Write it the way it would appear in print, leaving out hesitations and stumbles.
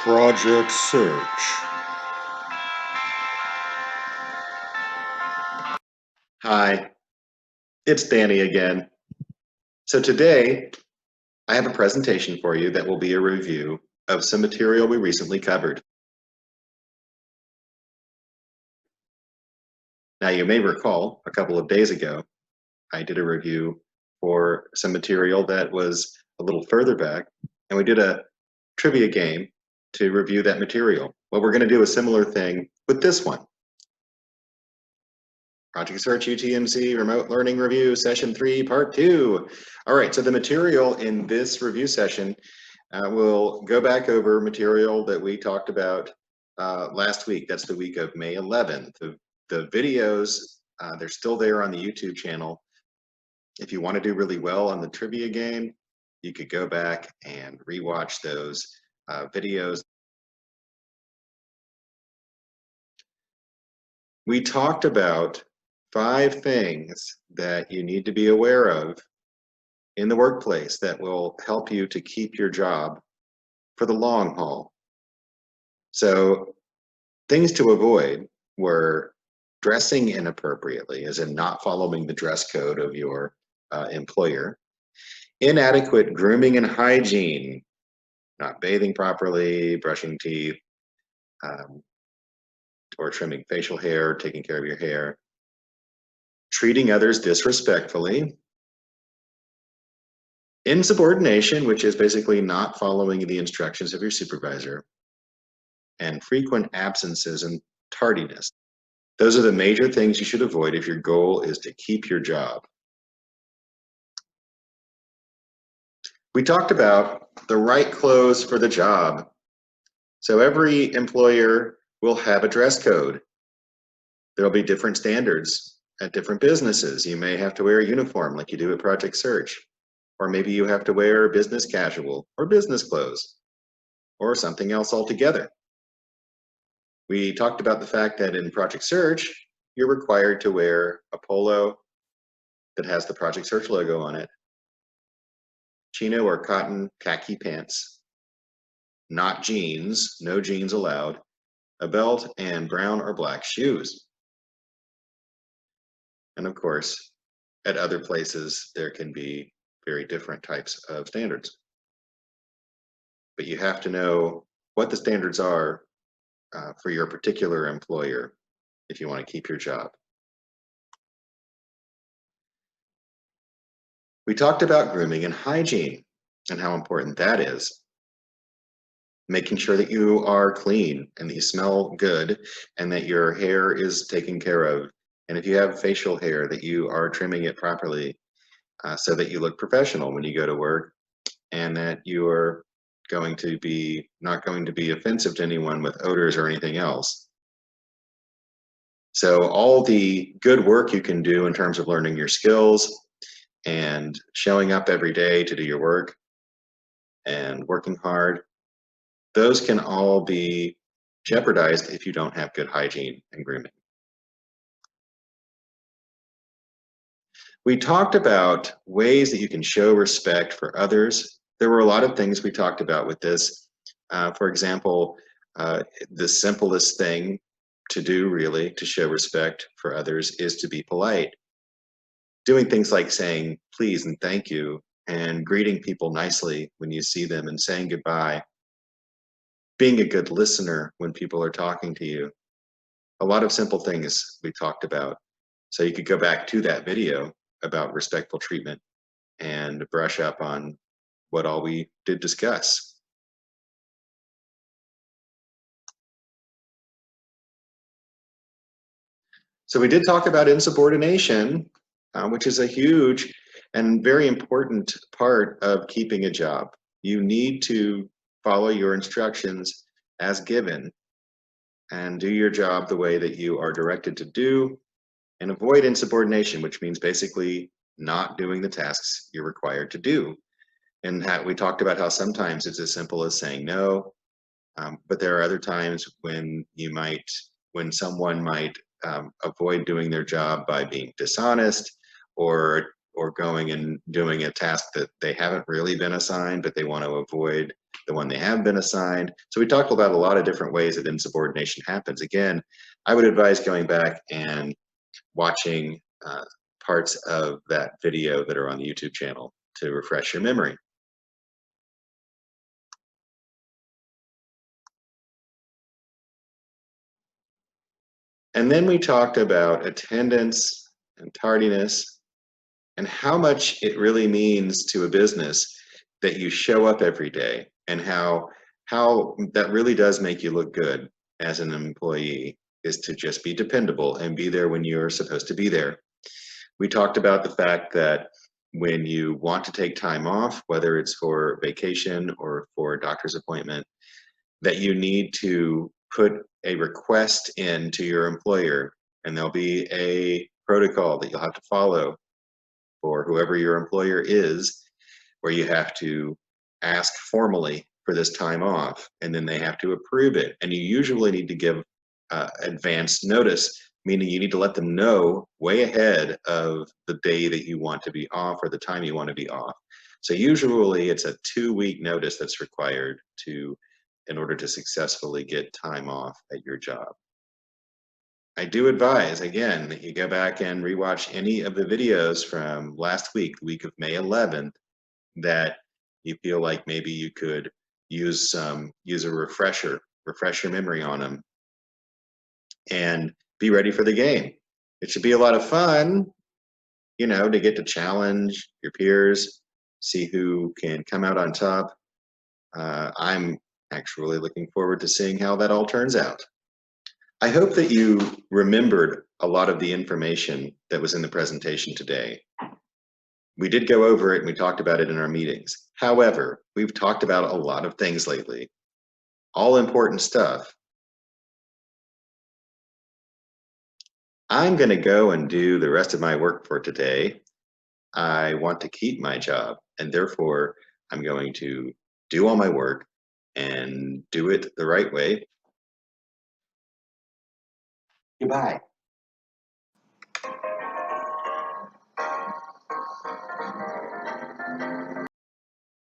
Project Search. Hi, it's Danny again. So today, I have a presentation for you that will be a review of some material we recently covered. Now, you may recall a couple of days ago, I did a review for some material that was a little further back, and we did a trivia game to review that material. Well, we're going to do a similar thing with this one. Project Search UTMC Remote Learning Review, Session 3, Part 2. All right, so the material in this review session we'll go back over material that we talked about last week. That's the week of May 11th. The videos, they're still there on the YouTube channel. If you want to do really well on the trivia game, you could go back and rewatch those videos. We talked about 5 things that you need to be aware of in the workplace that will help you to keep your job for the long haul. So things to avoid were dressing inappropriately, as in not following the dress code of your employer, inadequate grooming and hygiene, not bathing properly, brushing teeth, or trimming facial hair, taking care of your hair, treating others disrespectfully, insubordination, which is basically not following the instructions of your supervisor, and frequent absences and tardiness. Those are the major things you should avoid if your goal is to keep your job. We talked about the right clothes for the job. So every employer will have a dress code. There'll be different standards at different businesses. You may have to wear a uniform like you do at Project Search, or maybe you have to wear business casual or business clothes or something else altogether. We talked about the fact that in Project Search, you're required to wear a polo that has the Project Search logo on it, chino or cotton khaki pants, not jeans, no jeans allowed, a belt, and brown or black shoes. And of course, at other places, there can be very different types of standards. But you have to know what the standards are for your particular employer if you want to keep your job. We talked about grooming and hygiene and how important that is. Making sure that you are clean and that you smell good and that your hair is taken care of. And if you have facial hair, that you are trimming it properly so that you look professional when you go to work, and that you are going to be not going to be offensive to anyone with odors or anything else. So all the good work you can do in terms of learning your skills and showing up every day to do your work and working hard, those can all be jeopardized if you don't have good hygiene and grooming. We talked about ways that you can show respect for others. There were a lot of things we talked about with this. For example, the simplest thing to do really to show respect for others is to be polite. Doing things like saying please and thank you and greeting people nicely when you see them and saying goodbye. Being a good listener when people are talking to you. A lot of simple things we talked about. So you could go back to that video about respectful treatment and brush up on what all we did discuss. So we did talk about insubordination, which is a huge and very important part of keeping a job. You need to follow your instructions as given and do your job the way that you are directed to do, and avoid insubordination, which means basically not doing the tasks you're required to do. And we talked about how sometimes it's as simple as saying no, but there are other times when someone might avoid doing their job by being dishonest or going and doing a task that they haven't really been assigned, but they want to avoid the one they have been assigned. So we talked about a lot of different ways that insubordination happens. Again, I would advise going back and watching parts of that video that are on the YouTube channel to refresh your memory. And then we talked about attendance and tardiness and how much it really means to a business that you show up every day, and how that really does make you look good as an employee, is to just be dependable and be there when you're supposed to be there. We talked about the fact that when you want to take time off, whether it's for vacation or for a doctor's appointment, that you need to put a request in to your employer, and there'll be a protocol that you'll have to follow for whoever your employer is, where you have to ask formally for this time off, and then they have to approve it. And you usually need to give advance notice, meaning you need to let them know way ahead of the day that you want to be off or the time you want to be off. So usually it's a 2-week notice that's required in order to successfully get time off at your job. I do advise, again, that you go back and rewatch any of the videos from last week, the week of May 11th, that you feel like maybe you could use a refresh your memory on them, and be ready for the game. It should be a lot of fun, you know, to get to challenge your peers, see who can come out on top. I'm actually looking forward to seeing how that all turns out. I hope that you remembered a lot of the information that was in the presentation today. We did go over it and we talked about it in our meetings. However, we've talked about a lot of things lately, all important stuff. I'm going to go and do the rest of my work for today. I want to keep my job, and therefore I'm going to do all my work and do it the right way. Goodbye.